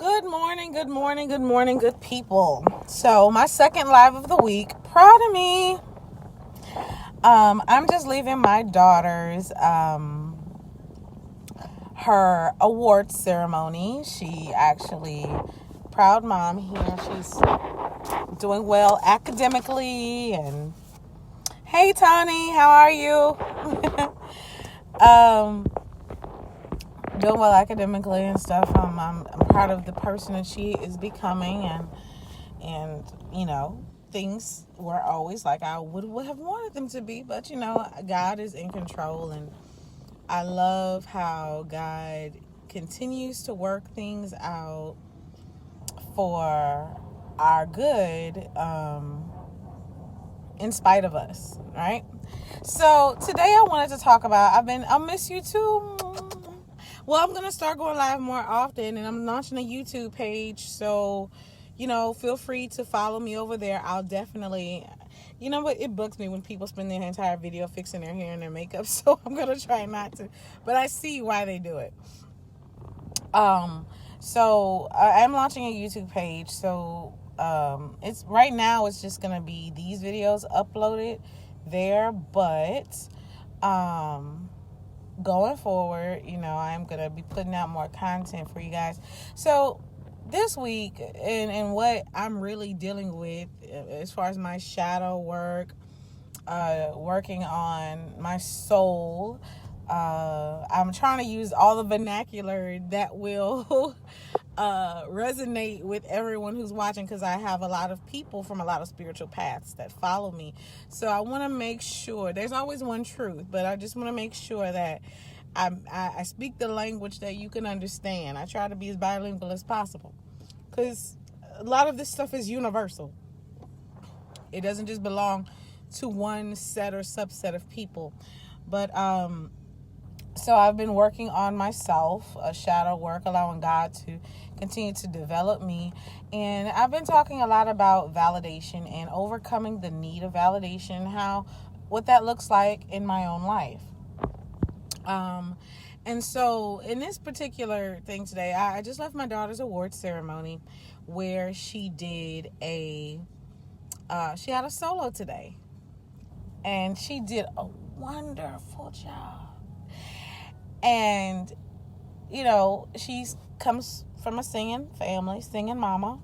Good morning, good morning, good morning, good people. So my second live of the week. Proud of me. I'm just leaving my daughter's her award ceremony. She actually proud mom here. She's doing well academically and hey Tony, how are you? Doing well academically and stuff. I'm proud of the person that she is becoming, and things were always like I would have wanted them to be, but God is in control, and I love how God continues to work things out for our good, in spite of us, right? So today I wanted to talk about I'll miss you too. Well, I'm going to start going live more often, and I'm launching a YouTube page. So, feel free to follow me over there. I'll definitely, it bugs me when people spend their entire video fixing their hair and their makeup. So I'm going to try not to, but I see why they do it. So I am launching a YouTube page. So, it's right now it's just going to be these videos uploaded there, but, going forward, I'm going to be putting out more content for you guys. So this week, and what I'm really dealing with as far as my shadow work, working on my soul, I'm trying to use all the vernacular that will resonate with everyone who's watching, because I have a lot of people from a lot of spiritual paths that follow me. So I want to make sure there's always one truth, but I just want to make sure that I speak the language that you can understand. I try to be as bilingual as possible, because a lot of this stuff is universal. It doesn't just belong to one set or subset of people. But so I've been working on myself, shadow work, allowing God to continue to develop me. And I've been talking a lot about validation and overcoming the need of validation, what that looks like in my own life. And so in this particular thing today, I just left my daughter's award ceremony where she did she had a solo today, and she did a wonderful job. And, she comes from a singing family, singing mama.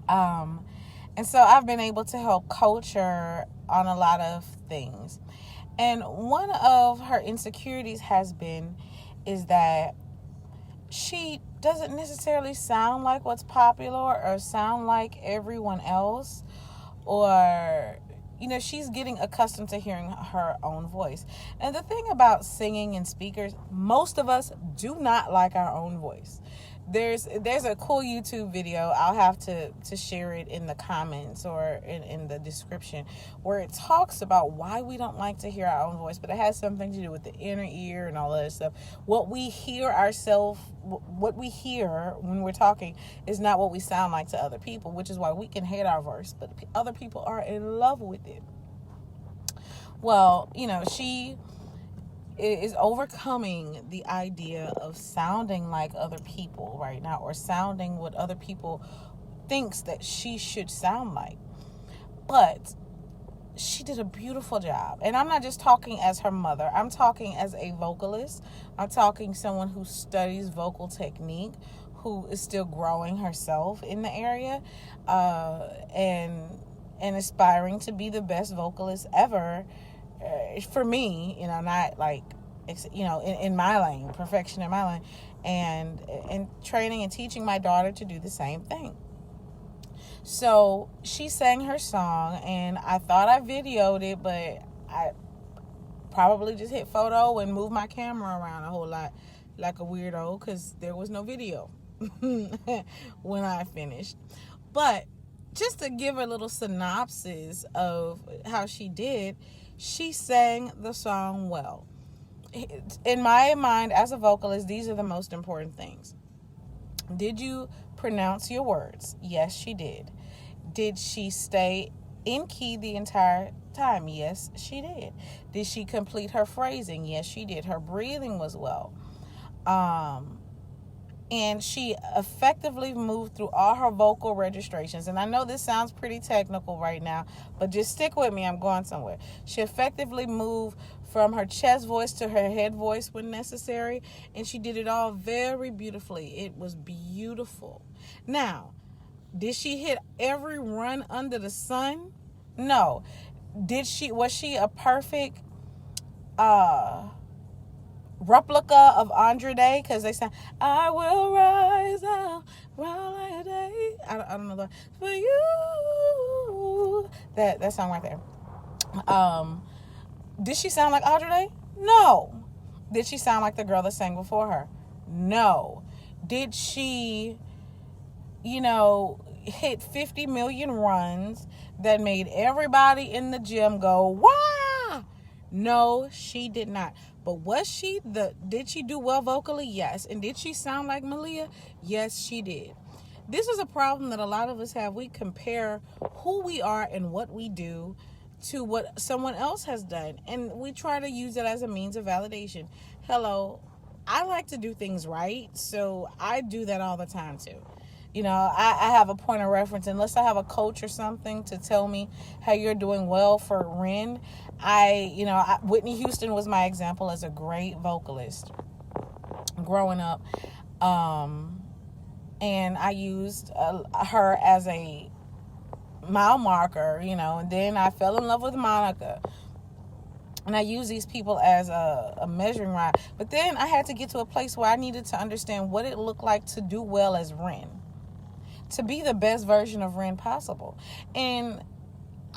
And so I've been able to help coach her on a lot of things. And one of her insecurities is that she doesn't necessarily sound like what's popular or sound like everyone else, or she's getting accustomed to hearing her own voice. And the thing about singing and speakers, most of us do not like our own voice. There's a cool YouTube video. I'll have to share it in the comments or in the description, where it talks about why we don't like to hear our own voice, but it has something to do with the inner ear and all of that stuff. What we hear when we're talking is not what we sound like to other people, which is why we can hate our voice, but other people are in love with it. Well, she is overcoming the idea of sounding like other people right now, or sounding what other people thinks that she should sound like. But she did a beautiful job. And I'm not just talking as her mother. I'm talking as a vocalist. I'm talking someone who studies vocal technique, who is still growing herself in the area, and aspiring to be the best vocalist ever. For me, not like, in my lane, perfection in my lane, and training and teaching my daughter to do the same thing. So she sang her song, and I thought I videoed it, but I probably just hit photo and moved my camera around a whole lot like a weirdo, because there was no video when I finished. But just to give a little synopsis of how she did, she sang the song well. In my mind, as a vocalist, these are the most important things. Did you pronounce your words? Yes, she did. Did she stay in key the entire time? Yes, she did. Did she complete her phrasing? Yes, she did. Her breathing was well. and she effectively moved through all her vocal registrations. And I know this sounds pretty technical right now, but just stick with me. I'm going somewhere. She effectively moved from her chest voice to her head voice when necessary, and she did it all very beautifully. It was beautiful. Now, did she hit every run under the sun? No. Was she a perfect replica of Andre Day? Because they say, I will rise up, rise like a day. I don't know. For you. That song right there. Did she sound like Andre Day? No. Did she sound like the girl that sang before her? No. Did she, hit 50 million runs that made everybody in the gym go, wow? No, she did not. But did she do well vocally? Yes. And did she sound like Malia? Yes, she did. This is a problem that a lot of us have. We compare who we are and what we do to what someone else has done. And we try to use it as a means of validation. Hello, I like to do things right, so I do that all the time too. I have a point of reference. Unless I have a coach or something to tell me how you're doing well for Ren, Whitney Houston was my example as a great vocalist growing up. And I used her as a mile marker, and then I fell in love with Monica. And I use these people as a measuring rod. But then I had to get to a place where I needed to understand what it looked like to do well as Ren, to be the best version of Ren possible. And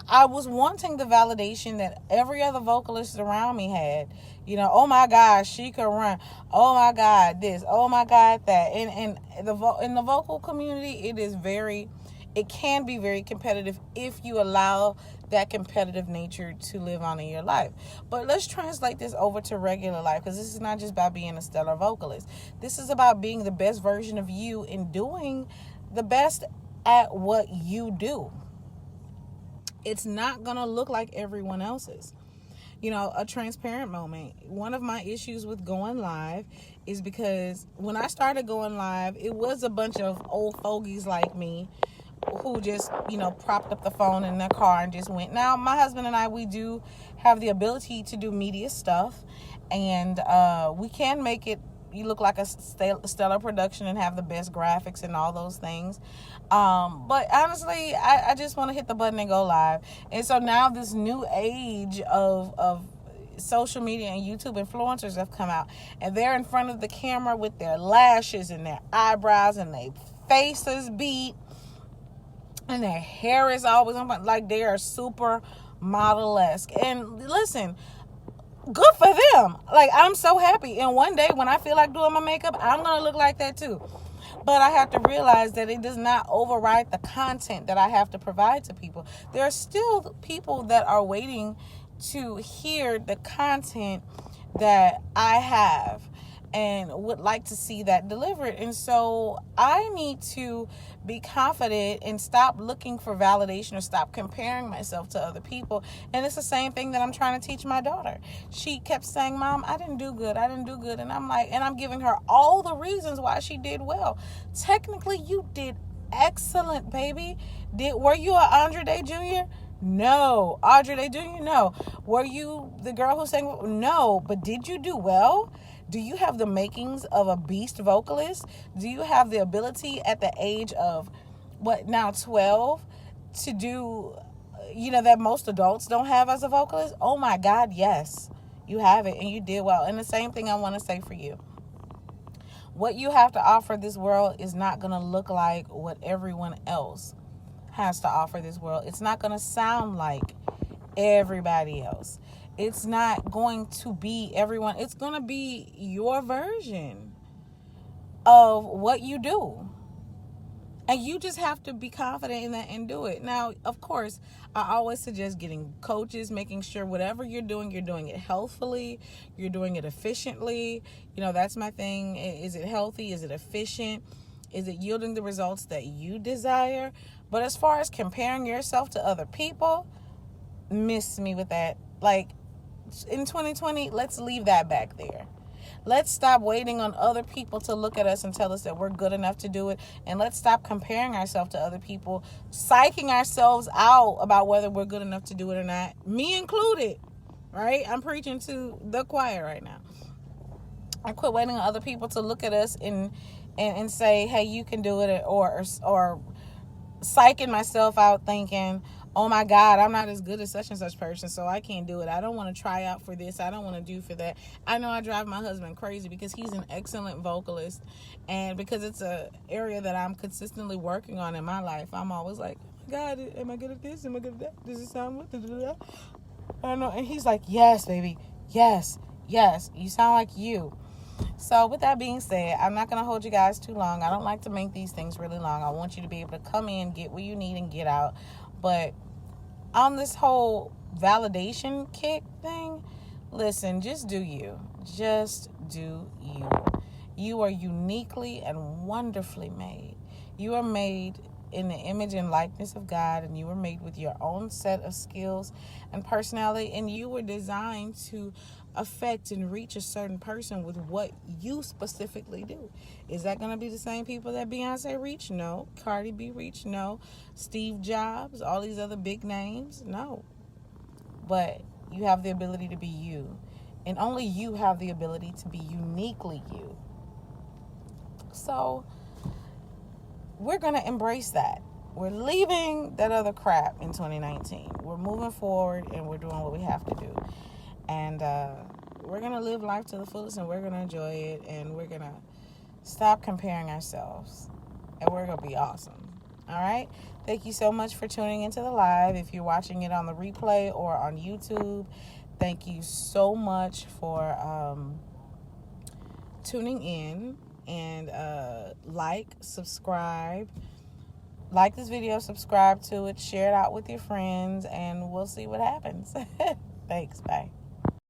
I was wanting the validation that every other vocalist around me had. Oh my God, she could run. Oh my God, this. Oh my God, that. And in the vocal community, it can be very competitive if you allow that competitive nature to live on in your life. But let's translate this over to regular life, because this is not just about being a stellar vocalist. This is about being the best version of you and doing the best at what you do. It's not going to look like everyone else's. A transparent moment. One of my issues with going live is because when I started going live, it was a bunch of old fogies like me who just, propped up the phone in their car and just went. Now, my husband and I, we do have the ability to do media stuff, and we can make it you look like a stellar production and have the best graphics and all those things. But honestly, I just want to hit the button and go live. And so now this new age of social media and YouTube influencers have come out, and they're in front of the camera with their lashes and their eyebrows and their faces beat, and their hair is always on, like they are super model-esque. And listen, good for them. Like, I'm so happy. And one day when I feel like doing my makeup, I'm going to look like that too. But I have to realize that it does not override the content that I have to provide to people. There are still people that are waiting to hear the content that I have and would like to see that delivered. And so I need to be confident and stop looking for validation or stop comparing myself to other people. And it's the same thing that I'm trying to teach my daughter. She kept saying, Mom, I didn't do good. And I'm like, and I'm giving her all the reasons why she did well. Technically, you did excellent, baby. Were you an Andre Day Jr.? No. Audrey Day Jr.? No. Were you the girl who sang? No. But did you do well? Do you have the makings of a beast vocalist? Do you have the ability at the age of, 12, to do, that most adults don't have as a vocalist? Oh my God, yes. You have it, and you did well. And the same thing I want to say for you. What you have to offer this world is not going to look like what everyone else has to offer this world. It's not going to sound like everybody else. It's not going to be everyone. It's going to be your version of what you do. And you just have to be confident in that and do it. Now, of course, I always suggest getting coaches, making sure whatever you're doing it healthfully, you're doing it efficiently. That's my thing. Is it healthy? Is it efficient? Is it yielding the results that you desire? But as far as comparing yourself to other people, miss me with that. Like, in 2020, let's leave that back there. Let's stop waiting on other people to look at us and tell us that we're good enough to do it. And let's stop comparing ourselves to other people, psyching ourselves out about whether we're good enough to do it or not. Me included, right? I'm preaching to the choir right now. I quit waiting on other people to look at us and say, hey, you can do it, or psyching myself out thinking, oh my God, I'm not as good as such and such person, so I can't do it. I don't want to try out for this. I don't want to do for that. I know I drive my husband crazy because he's an excellent vocalist, and because it's a area that I'm consistently working on in my life, I'm always like, oh my God, am I good at this? Am I good at that? Does it sound good? I don't know. And he's like, yes, baby. Yes. You sound like you. So with that being said, I'm not going to hold you guys too long. I don't like to make these things really long. I want you to be able to come in, get what you need, and get out. But on this whole validation kick thing, listen, just do you. Just do you. You are uniquely and wonderfully made. You are made in the image and likeness of God, and you were made with your own set of skills and personality, and you were designed to affect and reach a certain person with what you specifically do. Is that going to be the same people that Beyonce reached? No. Cardi B reached? No. Steve Jobs, all these other big names? No. But you have the ability to be you, and only you have the ability to be uniquely you. So we're going to embrace that. We're leaving that other crap in 2019. We're moving forward, and we're doing what we have to do. And we're going to live life to the fullest, and we're going to enjoy it, and we're going to stop comparing ourselves, and we're going to be awesome. All right? Thank you so much for tuning into the live. If you're watching it on the replay or on YouTube, thank you so much for tuning in. And subscribe. Like this video, subscribe to it, share it out with your friends, and we'll see what happens. Thanks. Bye.